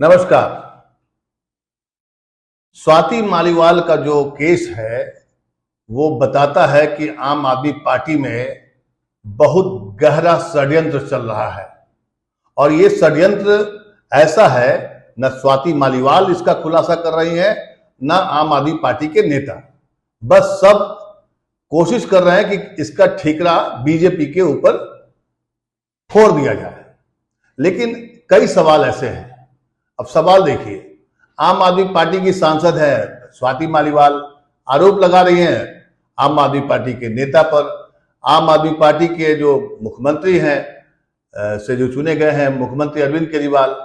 नमस्कार। स्वाति मालीवाल का जो केस है वो बताता है कि आम आदमी पार्टी में बहुत गहरा षड्यंत्र चल रहा है और ये षड्यंत्र ऐसा है, न स्वाति मालीवाल इसका खुलासा कर रही है न आम आदमी पार्टी के नेता। बस सब कोशिश कर रहे हैं कि इसका ठीकरा बीजेपी के ऊपर फोड़ दिया जाए। लेकिन कई सवाल ऐसे हैं। अब सवाल देखिए, आम आदमी पार्टी की सांसद है स्वाति मालीवाल, आरोप लगा रही हैं आम आदमी पार्टी के नेता पर। आम आदमी पार्टी के जो मुख्यमंत्री हैं से जो चुने गए हैं मुख्यमंत्री अरविंद केजरीवाल,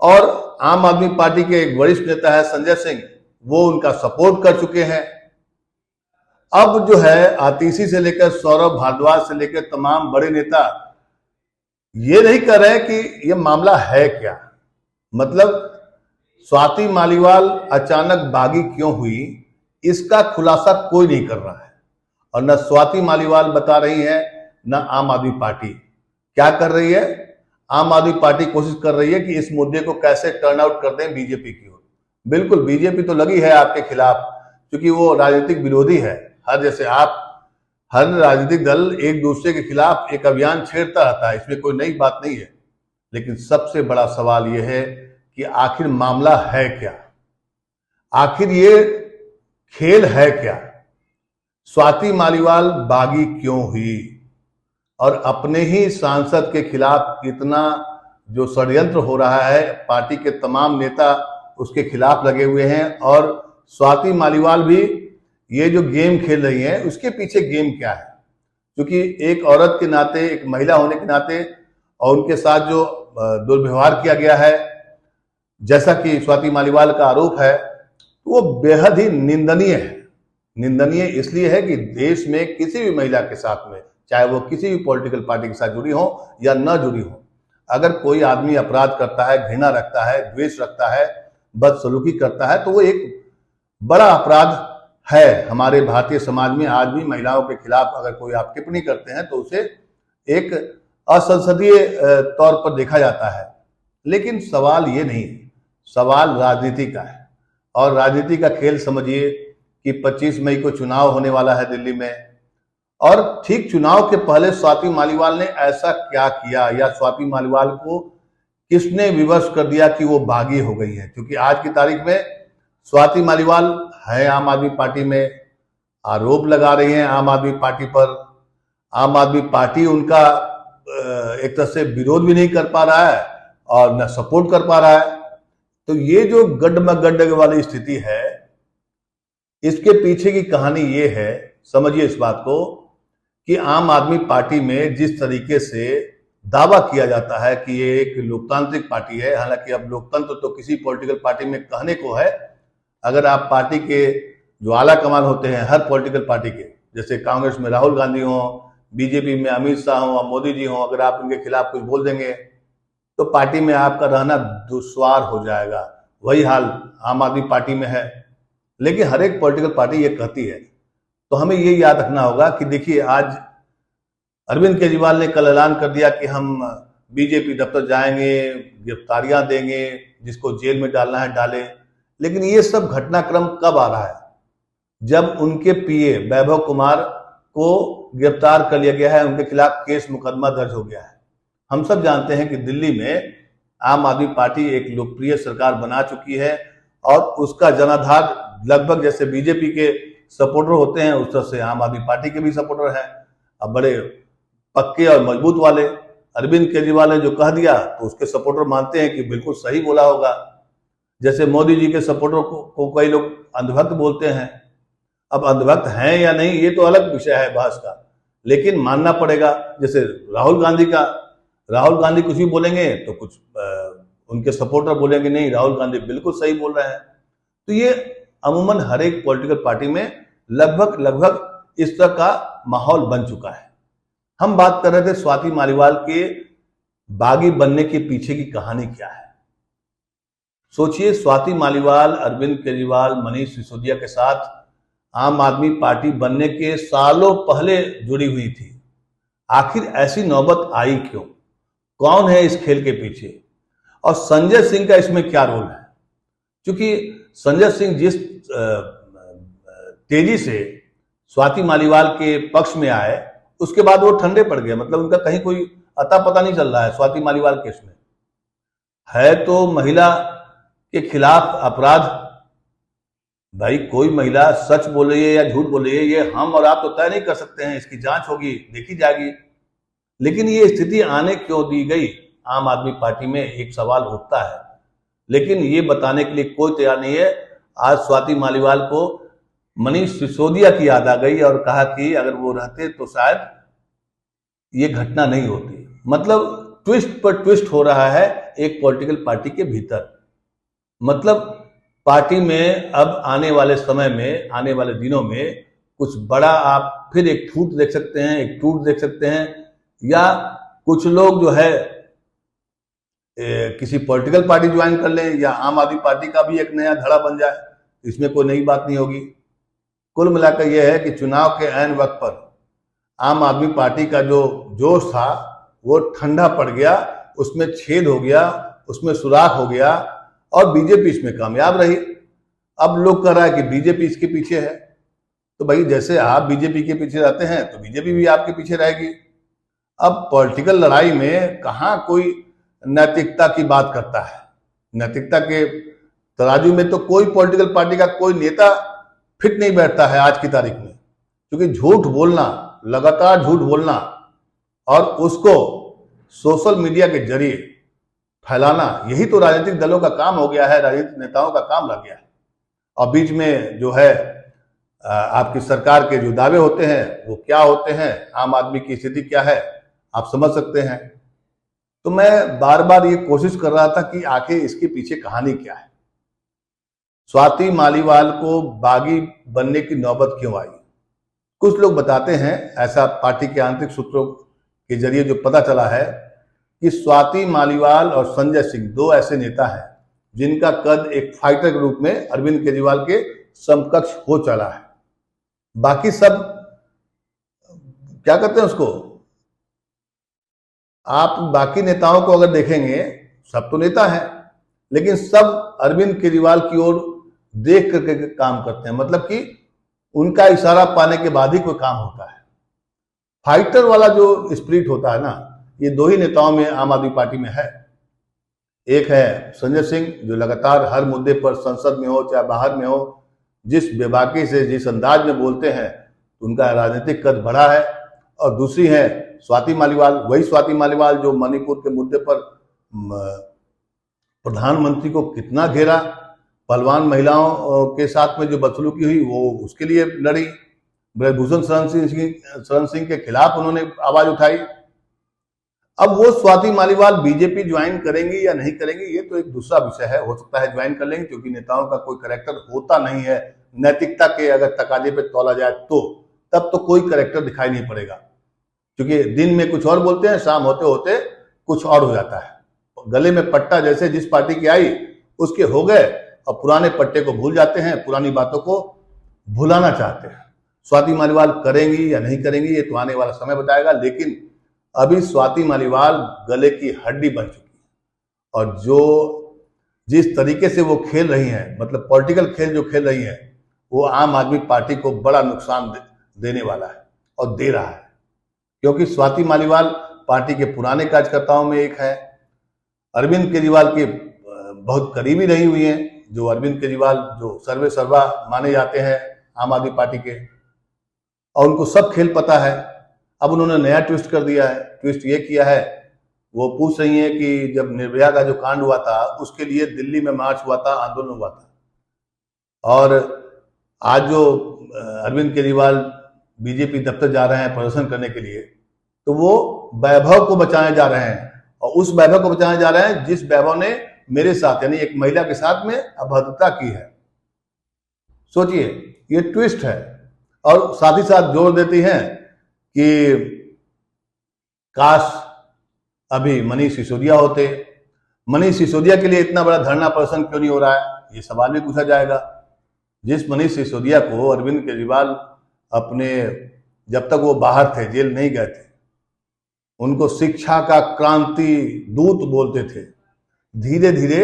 और आम आदमी पार्टी के एक वरिष्ठ नेता है संजय सिंह, वो उनका सपोर्ट कर चुके हैं। अब जो है आतिशी से लेकर सौरभ भारद्वाज से लेकर तमाम बड़े नेता ये नहीं कर रहे कि ये मामला है क्या, मतलब स्वाति मालीवाल अचानक बागी क्यों हुई, इसका खुलासा कोई नहीं कर रहा है। और न स्वाति मालीवाल बता रही है न आम आदमी पार्टी। क्या कर रही है? आम आदमी पार्टी कोशिश कर रही है कि इस मुद्दे को कैसे टर्न आउट कर दें बीजेपी की ओर। बिल्कुल बीजेपी तो लगी है आपके खिलाफ, क्योंकि वो राजनीतिक विरोधी है। हर राजनीतिक दल एक दूसरे के खिलाफ एक अभियान छेड़ता रहता है, इसमें कोई नई बात नहीं है। लेकिन सबसे बड़ा सवाल यह है कि आखिर मामला है क्या, आखिर ये खेल है क्या? स्वाति मालीवाल बागी क्यों हुई और अपने ही सांसद के खिलाफ इतना जो षड्यंत्र हो रहा है, पार्टी के तमाम नेता उसके खिलाफ लगे हुए हैं। और स्वाति मालीवाल भी ये जो गेम खेल रही है उसके पीछे गेम क्या है? क्योंकि एक औरत के नाते, एक महिला होने के नाते और उनके साथ जो दुर्व्यवहार किया गया है, जैसा कि स्वाति मालीवाल का आरोप है, वो बेहद ही निंदनीय है। निंदनीय इसलिए है कि देश में किसी भी महिला के साथ में, चाहे वो किसी भी पॉलिटिकल पार्टी के साथ जुड़ी हो या न जुड़ी हो, अगर कोई आदमी अपराध करता है, घृणा रखता है, द्वेष रखता है, बदसलूकी करता है, तो वो एक बड़ा अपराध है। हमारे भारतीय समाज में आज भी महिलाओं के खिलाफ अगर कोई आप टिप्पणी करते हैं तो उसे एक असंसदीय तौर पर देखा जाता है। लेकिन सवाल ये नहीं है, सवाल राजनीति का है। और राजनीति का खेल समझिए कि 25 मई को चुनाव होने वाला है दिल्ली में, और ठीक चुनाव के पहले स्वाति मालीवाल ने ऐसा क्या किया या स्वाति मालीवाल को किसने विवश कर दिया कि वो बागी हो गई है? क्योंकि आज की तारीख में स्वाति मालीवाल है आम आदमी पार्टी में, आरोप लगा रही हैं आम आदमी पार्टी पर। आम आदमी पार्टी उनका एक तरह से विरोध भी नहीं कर पा रहा है और न सपोर्ट कर पा रहा है। तो ये जो गड्ढ वाली स्थिति है, इसके पीछे की कहानी ये है, समझिए इस बात को, कि आम आदमी पार्टी में जिस तरीके से दावा किया जाता है कि ये एक लोकतांत्रिक पार्टी है, हालांकि अब लोकतंत्र तो किसी पॉलिटिकल पार्टी में कहने को है। अगर आप पार्टी के जो आला कमान होते हैं हर पॉलिटिकल पार्टी के, जैसे कांग्रेस में राहुल गांधी हो, बीजेपी में अमित शाह हो, मोदी जी हो, अगर आप इनके खिलाफ कुछ बोल देंगे तो पार्टी में आपका रहना दुश्वार हो जाएगा। वही हाल आम आदमी पार्टी में है। लेकिन हर एक पॉलिटिकल पार्टी ये कहती है। तो हमें ये याद रखना होगा कि देखिए, आज अरविंद केजरीवाल ने कल ऐलान कर दिया कि हम बीजेपी दफ्तर जाएंगे, गिरफ्तारियां देंगे, जिसको जेल में डालना है डालें। लेकिन ये सब घटनाक्रम कब आ रहा है? जब उनके पीए वैभव कुमार को गिरफ्तार कर लिया गया है, उनके खिलाफ केस मुकदमा दर्ज हो गया है। हम सब जानते हैं कि दिल्ली में आम आदमी पार्टी एक लोकप्रिय सरकार बना चुकी है और उसका जनाधार लगभग जैसे बीजेपी के सपोर्टर होते हैं उस तरह से आम आदमी पार्टी के भी सपोर्टर हैं। अब बड़े पक्के और मजबूत वाले। अरविंद केजरीवाल ने जो कह दिया तो उसके सपोर्टर मानते हैं कि बिल्कुल सही बोला होगा। जैसे मोदी जी के सपोर्टर को कई लोग अंधभक्त बोलते हैं। अब अंधभक्त हैं या नहीं ये तो अलग विषय है बहस का, लेकिन मानना पड़ेगा। जैसे राहुल गांधी कुछ भी बोलेंगे तो कुछ उनके सपोर्टर बोलेंगे नहीं, राहुल गांधी बिल्कुल सही बोल रहे हैं। तो ये अमूमन हर एक पॉलिटिकल पार्टी में लगभग इस तरह का माहौल बन चुका है। हम बात कर रहे थे स्वाति मालीवाल के बागी बनने के पीछे की कहानी क्या है। सोचिए, स्वाति मालीवाल अरविंद केजरीवाल, मनीष सिसोदिया के साथ आम आदमी पार्टी बनने के सालों पहले जुड़ी हुई थी। आखिर ऐसी नौबत आई क्यों? कौन है इस खेल के पीछे? और संजय सिंह का इसमें क्या रोल है? क्योंकि संजय सिंह जिस तेजी से स्वाति मालीवाल के पक्ष में आए, उसके बाद वो ठंडे पड़ गए। मतलब उनका कहीं कोई अता पता नहीं चल रहा है स्वाति मालीवाल केस में। है तो महिला के खिलाफ अपराध, भाई कोई महिला सच बोल रही है या झूठ बोल रही है, ये हम और आप तो तय नहीं कर सकते हैं। इसकी जांच होगी, देखी जाएगी। लेकिन ये स्थिति आने क्यों दी गई, आम आदमी पार्टी में एक सवाल उठता है। लेकिन ये बताने के लिए कोई तैयार नहीं है। आज स्वाति मालीवाल को मनीष सिसोदिया की याद आ गई और कहा कि अगर वो रहते तो शायद ये घटना नहीं होती। मतलब ट्विस्ट पर ट्विस्ट हो रहा है एक पॉलिटिकल पार्टी के भीतर। मतलब पार्टी में अब आने वाले समय में, आने वाले दिनों में कुछ बड़ा आप फिर एक फूट देख सकते हैं, एक टूट देख सकते हैं, या कुछ लोग जो है किसी पॉलिटिकल पार्टी ज्वाइन कर लें, या आम आदमी पार्टी का भी एक नया धड़ा बन जाए। इसमें कोई नई बात नहीं होगी। कुल मिलाकर यह है कि चुनाव के ऐन वक्त पर आम आदमी पार्टी का जो जोश था वो ठंडा पड़ गया, उसमें छेद हो गया, उसमें सुराख हो गया और बीजेपी इसमें कामयाब रही। अब लोग कह रहा है कि बीजेपी इसके पीछे है। तो भाई जैसे आप बीजेपी के पीछे रहते हैं तो बीजेपी भी आपके पीछे रहेगी। अब पॉलिटिकल लड़ाई में कहां कोई नैतिकता की बात करता है। नैतिकता के तराजू में तो कोई पॉलिटिकल पार्टी का कोई नेता फिट नहीं बैठता है आज की तारीख में। क्योंकि झूठ बोलना, लगातार झूठ बोलना और उसको सोशल मीडिया के जरिए फैलाना, यही तो राजनीतिक दलों का काम हो गया है, राजनीतिक नेताओं का काम लग गया है। और बीच में जो है आपकी सरकार के जो दावे होते हैं वो क्या होते हैं, आम आदमी की स्थिति क्या है, आप समझ सकते हैं। तो मैं बार बार ये कोशिश कर रहा था कि आखिर इसके पीछे कहानी क्या है। स्वाति मालीवाल को बागी बनने की नौबत क्यों आई? कुछ लोग बताते हैं, ऐसा पार्टी के आंतरिक सूत्रों के जरिए जो पता चला है, कि स्वाति मालीवाल और संजय सिंह दो ऐसे नेता हैं जिनका कद एक फाइटर के रूप में अरविंद केजरीवाल के समकक्ष हो चला है। बाकी सब क्या कहते हैं उसको, आप बाकी नेताओं को अगर देखेंगे, सब तो नेता हैं लेकिन सब अरविंद केजरीवाल की ओर देख करके काम करते हैं। मतलब कि उनका इशारा पाने के बाद ही कोई काम होता है। फाइटर वाला जो स्पिरिट होता है ना, ये दो ही नेताओं में आम आदमी पार्टी में है। एक है संजय सिंह जो लगातार हर मुद्दे पर संसद में हो चाहे बाहर में हो, जिस बेबाकी से, जिस अंदाज में बोलते हैं, उनका राजनीतिक कद बढ़ा है। और दूसरी है स्वाति मालीवाल, वही स्वाति मालीवाल जो मणिपुर के मुद्दे पर प्रधानमंत्री को कितना घेरा, पहलवान महिलाओं के साथ में जो बदसलूकी हुई वो उसके लिए लड़ी, ब्रजभूषण शरण सिंह के खिलाफ उन्होंने आवाज उठाई। अब वो स्वाति मालीवाल बीजेपी ज्वाइन करेंगी या नहीं करेंगी ये तो एक दूसरा विषय है। हो सकता है ज्वाइन कर लेंगे, क्योंकि नेताओं का कोई कैरेक्टर होता नहीं है। नैतिकता के अगर तकाजे पे तोला जाए तो तब तो कोई कैरेक्टर दिखाई नहीं पड़ेगा, क्योंकि दिन में कुछ और बोलते हैं, शाम होते होते कुछ और हो जाता है। गले में पट्टा जैसे जिस पार्टी की आई उसके हो गए और पुराने पट्टे को भूल जाते हैं, पुरानी बातों को भुलाना चाहते हैं। स्वाति मालीवाल करेंगी या नहीं करेंगी ये तो आने वाला समय बताएगा। लेकिन अभी स्वाति मालीवाल गले की हड्डी बन चुकी है और जो जिस तरीके से वो खेल रही हैं, मतलब पॉलिटिकल खेल जो खेल रही हैं, वो आम आदमी पार्टी को बड़ा नुकसान देने वाला है और दे रहा है। क्योंकि स्वाति मालीवाल पार्टी के पुराने कार्यकर्ताओं में एक है, अरविंद केजरीवाल के बहुत करीबी रही हुई हैं, जो अरविंद केजरीवाल जो सर्वे सर्वा माने जाते हैं आम आदमी पार्टी के, और उनको सब खेल पता है। अब उन्होंने नया ट्विस्ट कर दिया है। ट्विस्ट ये किया है, वो पूछ रही हैं कि जब निर्भया का जो कांड हुआ था उसके लिए दिल्ली में मार्च हुआ था, आंदोलन हुआ था, और आज जो अरविंद केजरीवाल बीजेपी दफ्तर जा रहे हैं प्रदर्शन करने के लिए, तो वो वैभव को बचाने जा रहे हैं। और उस वैभव को बचाने जा रहे हैं जिस वैभव ने मेरे साथ यानी एक महिला के साथ में अभद्रता की है। सोचिए, ये ट्विस्ट है। और साथ ही साथ जोर देती हैं कि काश अभी मनीष सिसोदिया होते। मनीष सिसोदिया के लिए इतना बड़ा धरना प्रदर्शन क्यों नहीं हो रहा है, ये सवाल भी पूछा जाएगा। जिस मनीष सिसोदिया को अरविंद केजरीवाल अपने, जब तक वो बाहर थे, जेल नहीं गए थे, उनको शिक्षा का क्रांति दूत बोलते थे, धीरे धीरे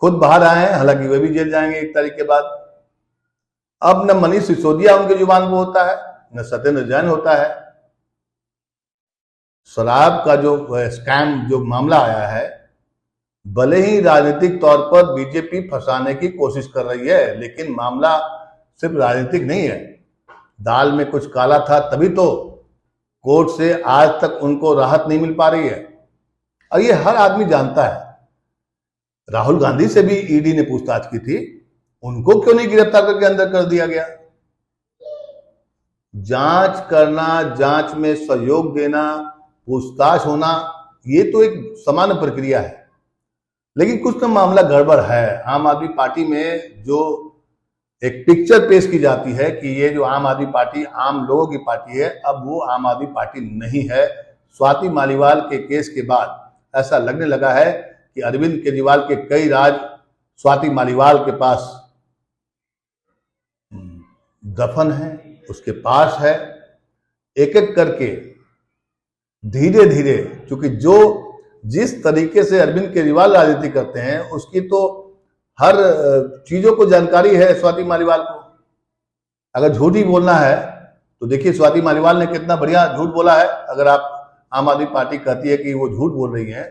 खुद बाहर आए हैं, हालांकि वे भी जेल जाएंगे 1 तारीख के बाद। अब न मनीष सिसोदिया उनके जुबान पर होता है, न सत्येंद्र जैन होता है। शराब का जो स्कैम जो मामला आया है, भले ही राजनीतिक तौर पर बीजेपी फंसाने की कोशिश कर रही है, लेकिन मामला सिर्फ राजनीतिक नहीं है। दाल में कुछ काला था, तभी तो कोर्ट से आज तक उनको राहत नहीं मिल पा रही है। और ये हर आदमी जानता है। राहुल गांधी से भी ईडी ने पूछताछ की थी, उनको क्यों नहीं गिरफ्तार करके अंदर कर दिया गया? जांच करना, जांच में सहयोग देना, पूछताछ होना, ये तो एक सामान्य प्रक्रिया है। लेकिन कुछ तो मामला गड़बड़ है। आम आदमी पार्टी में जो एक पिक्चर पेश की जाती है कि ये जो आम आदमी पार्टी आम लोगों की पार्टी है, अब वो आम आदमी पार्टी नहीं है। स्वाति मालीवाल के केस के बाद ऐसा लगने लगा है कि अरविंद केजरीवाल के कई राज स्वाति मालीवाल के पास दफन है, उसके पास है। एक एक करके धीरे धीरे, क्योंकि जिस तरीके से अरविंद केजरीवाल राजनीति करते हैं, उसकी तो हर चीजों को जानकारी है स्वाति मालीवाल को। अगर झूठ ही बोलना है तो देखिए स्वाति मालीवाल ने कितना बढ़िया झूठ बोला है। अगर आप आम आदमी पार्टी कहती है कि वो झूठ बोल रही है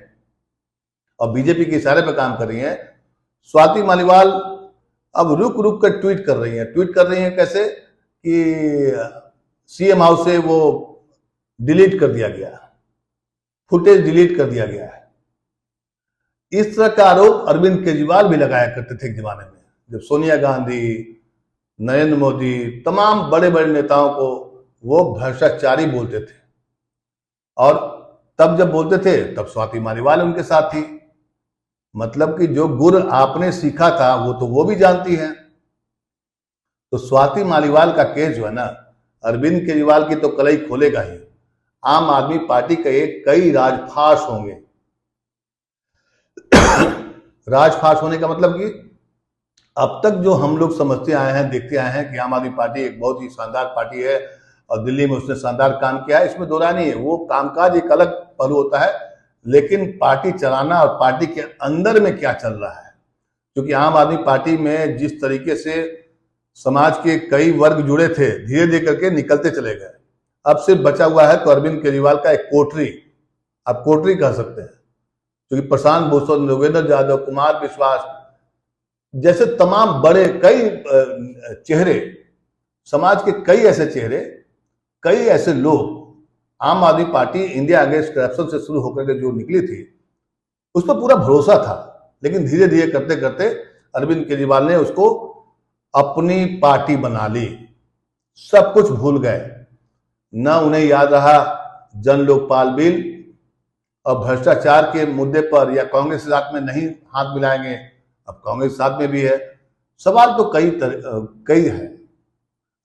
और बीजेपी के इशारे पर काम कर रही है, स्वाति मालीवाल अब रुक रुक कर ट्वीट कर रही है। ट्वीट कर रही है कैसे कि सीएम हाउस से वो डिलीट कर दिया गया, फुटेज डिलीट कर दिया गया है। इस तरह का आरोप अरविंद केजरीवाल भी लगाया करते थे एक जमाने में, जब सोनिया गांधी, नरेंद्र मोदी, तमाम बड़े बड़े नेताओं को वो भ्रष्टाचारी बोलते थे। और तब जब बोलते थे तब स्वाति मालीवाल उनके साथ थी। मतलब कि जो गुर आपने सीखा था वो तो वो भी जानती हैं। तो स्वाति मालीवाल का केस जो है ना, अरविंद केजरीवाल की तो कलई खोलेगा ही। आम आदमी पार्टी के कई राजफाश होंगे। राजफाश होने का मतलब कि अब तक जो हम लोग समझते आए हैं, देखते आए हैं कि आम आदमी पार्टी एक बहुत ही शानदार पार्टी है और दिल्ली में उसने शानदार काम किया है, इसमें दो राय नहीं है। वो कामकाज एक अलग पहलू होता है, लेकिन पार्टी चलाना और पार्टी के अंदर में क्या चल रहा है, क्योंकि आम आदमी पार्टी में जिस तरीके से समाज के कई वर्ग जुड़े थे, धीरे धीरे करके निकलते चले गए। अब सिर्फ बचा हुआ है तो अरविंद केजरीवाल का एक कोठरी, आप कोठरी कह सकते हैं, क्योंकि प्रशांत भूषण, योगेंद्र यादव, कुमार विश्वास जैसे तमाम बड़े कई चेहरे, समाज के कई ऐसे चेहरे, कई ऐसे लोग, आम आदमी पार्टी इंडिया अगेंस्ट करप्शन से शुरू होकर के जो निकली थी, उस पर पूरा भरोसा था। लेकिन धीरे धीरे करते करते अरविंद केजरीवाल ने उसको अपनी पार्टी बना ली। सब कुछ भूल गए, न उन्हें याद रहा जन लोकपाल बिल और भ्रष्टाचार के मुद्दे पर, या कांग्रेस के साथ में नहीं हाथ मिलाएंगे, अब कांग्रेस साथ में भी है। सवाल तो कई है।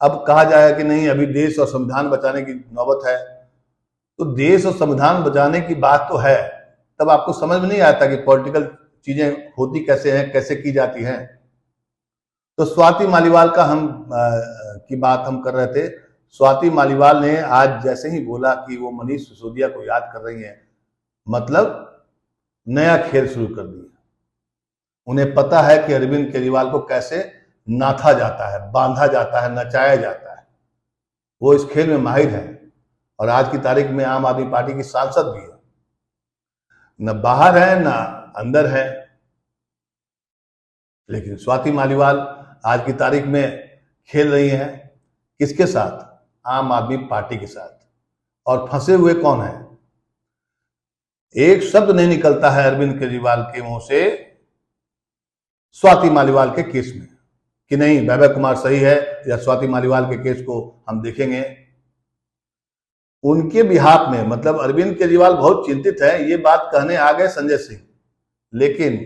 अब कहा जाए कि नहीं अभी देश और संविधान बचाने की नौबत है, तो देश और संविधान बचाने की बात तो है, तब आपको समझ में नहीं आता कि पॉलिटिकल चीजें होती कैसे हैं, कैसे की जाती हैं। तो स्वाति मालीवाल का की बात हम कर रहे थे। स्वाति मालीवाल ने आज जैसे ही बोला कि वो मनीष सिसोदिया को याद कर रही हैं, मतलब नया खेल शुरू कर दिया। उन्हें पता है कि अरविंद केजरीवाल को कैसे नाथा जाता है, बांधा जाता है, नचाया जाता है। वो इस खेल में माहिर है और आज की तारीख में आम आदमी पार्टी की सांसद भी है, न बाहर है न अंदर है। लेकिन स्वाति मालीवाल आज की तारीख में खेल रही हैं किसके साथ? आम आदमी पार्टी के साथ। और फंसे हुए कौन है? एक शब्द नहीं निकलता है अरविंद केजरीवाल के मुंह से स्वाति मालीवाल के केस में कि नहीं वैभव कुमार सही है या स्वाति मालीवाल के केस को हम देखेंगे। उनके बिहाफ में, मतलब अरविंद केजरीवाल बहुत चिंतित है, ये बात कहने आ गए संजय सिंह। लेकिन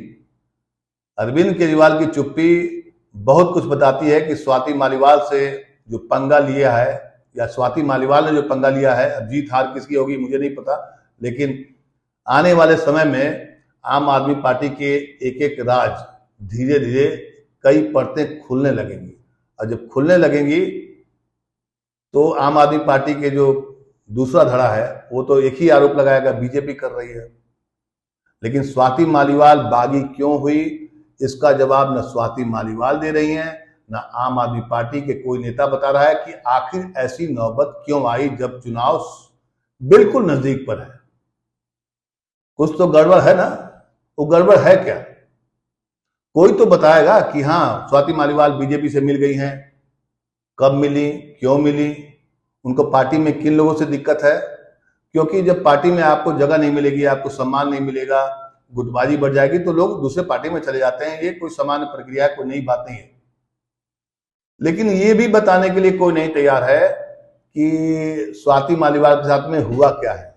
अरविंद केजरीवाल की चुप्पी बहुत कुछ बताती है कि स्वाति मालीवाल से जो पंगा लिया है, या स्वाति मालीवाल ने जो पंगा लिया है, अब जीत हार किसकी होगी मुझे नहीं पता, लेकिन आने वाले समय में आम आदमी पार्टी के एक एक राज धीरे धीरे कई परतें खुलने लगेंगी। और जब खुलने लगेंगी तो आम आदमी पार्टी के जो दूसरा धड़ा है वो तो एक ही आरोप लगाएगा, बीजेपी कर रही है। लेकिन स्वाति मालीवाल बागी क्यों हुई, इसका जवाब न स्वाति मालीवाल दे रही हैं, न आम आदमी पार्टी के कोई नेता बता रहा है कि आखिर ऐसी नौबत क्यों आई जब चुनाव बिल्कुल नजदीक पर है। कुछ तो गड़बड़ है ना, वो गड़बड़ है क्या? कोई तो बताएगा कि हाँ स्वाति मालीवाल बीजेपी से मिल गई हैं, कब मिली, क्यों मिली, उनको पार्टी में किन लोगों से दिक्कत है। क्योंकि जब पार्टी में आपको जगह नहीं मिलेगी, आपको सम्मान नहीं मिलेगा, गुटबाजी बढ़ जाएगी, तो लोग दूसरे पार्टी में चले जाते हैं। ये कोई सामान्य प्रक्रिया है, कोई नई बात नहीं है। लेकिन ये भी बताने के लिए कोई नहीं तैयार है कि स्वाति मालीवाल के साथ में हुआ क्या है,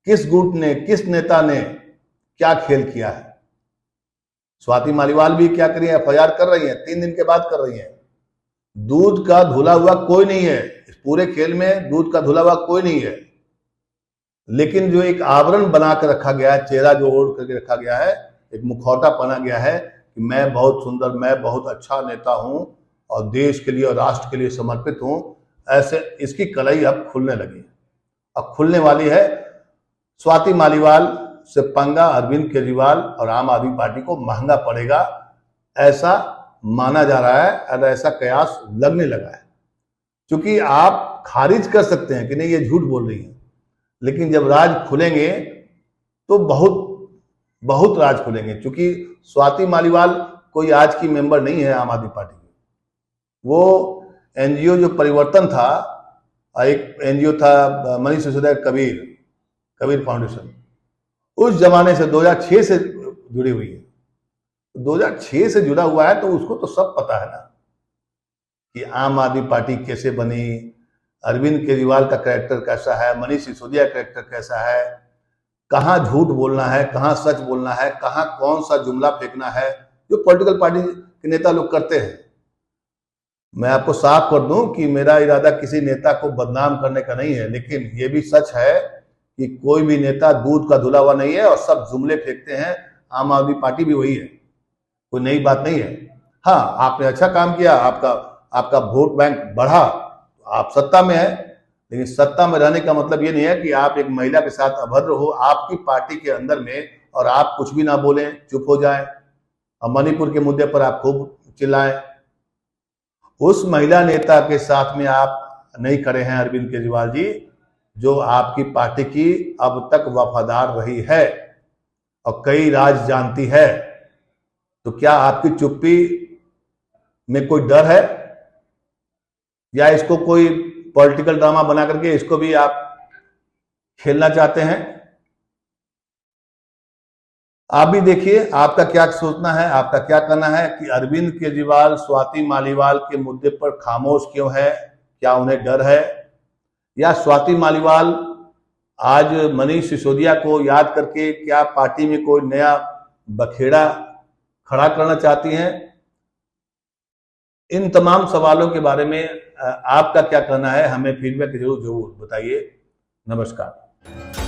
किस गुट ने, किस नेता ने क्या खेल किया है। स्वाति मालीवाल भी क्या करी है, एफआईआर कर रही है, 3 दिन के बाद कर रही है। दूध का धुला हुआ कोई नहीं है इस पूरे खेल में, दूध का धुला हुआ कोई नहीं है। लेकिन जो एक आवरण बना कर रखा गया है, चेहरा जो ओढ़ करके रखा गया है, एक मुखौटा पहना गया है कि मैं बहुत सुंदर, मैं बहुत अच्छा नेता हूं और देश के लिए और राष्ट्र के लिए समर्पित हूं, ऐसे इसकी कलई अब खुलने लगी है। अब खुलने वाली है। स्वाति मालीवाल से पंगा अरविंद केजरीवाल और आम आदमी पार्टी को महंगा पड़ेगा, ऐसा माना जा रहा है और ऐसा कयास लगने लगा है। क्योंकि आप खारिज कर सकते हैं कि नहीं ये झूठ बोल रही है, लेकिन जब राज खुलेंगे तो बहुत बहुत राज खुलेंगे। क्योंकि स्वाति मालीवाल कोई आज की मेंबर नहीं है आम आदमी पार्टी की। वो एनजीओ जो परिवर्तन था, एक एनजीओ था मनीष सिसोदिया कबीर फाउंडेशन, उस जमाने से 2006 से जुड़ी हुई है। 2006 से जुड़ा हुआ है तो उसको तो सब पता है ना कि आम आदमी पार्टी कैसे बनी, अरविंद केजरीवाल का कैरेक्टर कैसा है, मनीष सिसोदिया का कैरेक्टर कैसा है, कहाँ झूठ बोलना है, कहाँ सच बोलना है, कहाँ कौन सा जुमला फेंकना है, जो पॉलिटिकल पार्टी के नेता लोग करते हैं। मैं आपको साफ कर दूं कि मेरा इरादा किसी नेता को बदनाम करने का नहीं है, लेकिन ये भी सच है कि कोई भी नेता दूध का धुला हुआ नहीं है और सब जुमले फेंकते हैं। आम आदमी पार्टी भी वही है, कोई नई बात नहीं है। हाँ, आपने अच्छा काम किया, आपका वोट बैंक बढ़ा, आप सत्ता में है, लेकिन सत्ता में रहने का मतलब ये नहीं है कि आप एक महिला के साथ अभद्र हो आपकी पार्टी के अंदर में और आप कुछ भी ना बोलें, चुप हो जाएं और मणिपुर के मुद्दे पर आप खूब चिल्लाएं। उस महिला नेता के साथ में आप नहीं खड़े हैं अरविंद केजरीवाल जी, जो आपकी पार्टी की अब तक वफादार रही है और कई राज जानती है। तो क्या आपकी चुप्पी में कोई डर है, या इसको कोई पॉलिटिकल ड्रामा बना करके इसको भी आप खेलना चाहते हैं? आप भी देखिए आपका क्या सोचना है, आपका क्या करना है कि अरविंद केजरीवाल स्वाति मालीवाल के मुद्दे पर खामोश क्यों है? क्या उन्हें डर है, या स्वाति मालीवाल आज मनीष सिसोदिया को याद करके क्या पार्टी में कोई नया बखेड़ा खड़ा करना चाहती हैं? इन तमाम सवालों के बारे में आपका क्या कहना है, हमें फीडबैक जरूर बताइए। नमस्कार।